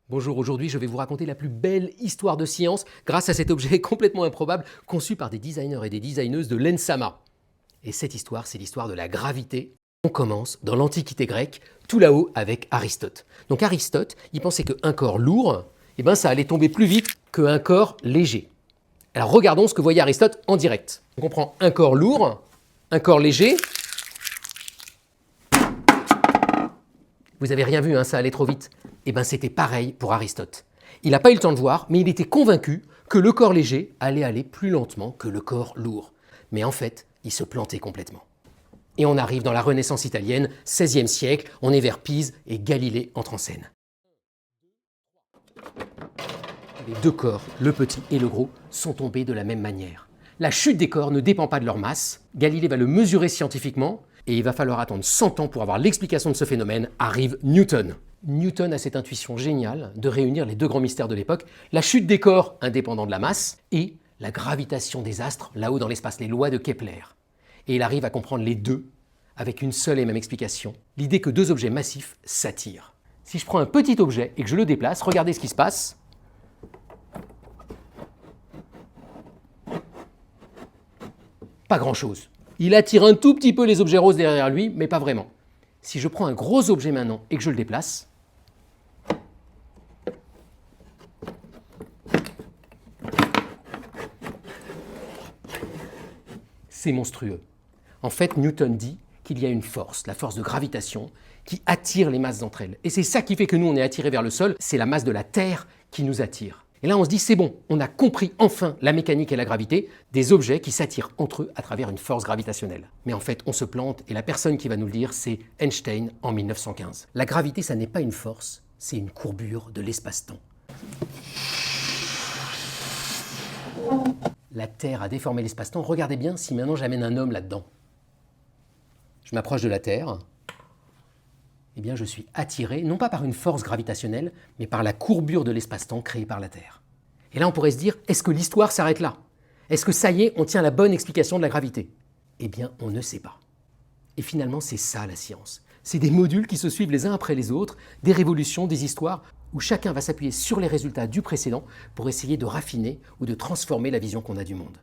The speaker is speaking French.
Bonjour, aujourd'hui je vais vous raconter la plus belle histoire de science grâce à cet objet complètement improbable conçu par des designers et des designeuses de l'ENSAMA. Et cette histoire, c'est l'histoire de la gravité. On commence dans l'Antiquité grecque, tout là-haut avec Aristote. Donc Aristote, il pensait qu'un corps lourd, ça allait tomber plus vite qu'un corps léger. Alors regardons ce que voyait Aristote en direct. Donc on prend un corps lourd, un corps léger. Vous avez rien vu, hein, ça allait trop vite. C'était pareil pour Aristote. Il n'a pas eu le temps de voir, mais il était convaincu que le corps léger allait aller plus lentement que le corps lourd. Mais en fait, il se plantait complètement. Et on arrive dans la Renaissance italienne, XVIe siècle, on est vers Pise et Galilée entre en scène. Les deux corps, le petit et le gros, sont tombés de la même manière. La chute des corps ne dépend pas de leur masse. Galilée va le mesurer scientifiquement et il va falloir attendre 100 ans pour avoir l'explication de ce phénomène. Arrive Newton. Newton a cette intuition géniale de réunir les deux grands mystères de l'époque, la chute des corps indépendants de la masse et la gravitation des astres là-haut dans l'espace, les lois de Kepler. Et il arrive à comprendre les deux avec une seule et même explication, l'idée que deux objets massifs s'attirent. Si je prends un petit objet et que je le déplace, regardez ce qui se passe. Pas grand-chose. Il attire un tout petit peu les objets roses derrière lui, mais pas vraiment. Si je prends un gros objet maintenant et que je le déplace, c'est monstrueux. En fait, Newton dit qu'il y a une force, la force de gravitation, qui attire les masses entre elles. Et c'est ça qui fait que nous, on est attirés vers le sol, c'est la masse de la Terre qui nous attire. Et là, on se dit, c'est bon, on a compris enfin la mécanique et la gravité des objets qui s'attirent entre eux à travers une force gravitationnelle. Mais en fait, on se plante et la personne qui va nous le dire, c'est Einstein en 1915. La gravité, ça n'est pas une force, c'est une courbure de l'espace-temps. La Terre a déformé l'espace-temps. Regardez bien si maintenant j'amène un homme là-dedans. Je m'approche de la Terre. Je suis attiré, non pas par une force gravitationnelle, mais par la courbure de l'espace-temps créée par la Terre. Et là, on pourrait se dire, est-ce que l'histoire s'arrête là? Est-ce que ça y est, on tient la bonne explication de la gravité? On ne sait pas. Et finalement, c'est ça la science. C'est des modules qui se suivent les uns après les autres, des révolutions, des histoires, où chacun va s'appuyer sur les résultats du précédent pour essayer de raffiner ou de transformer la vision qu'on a du monde.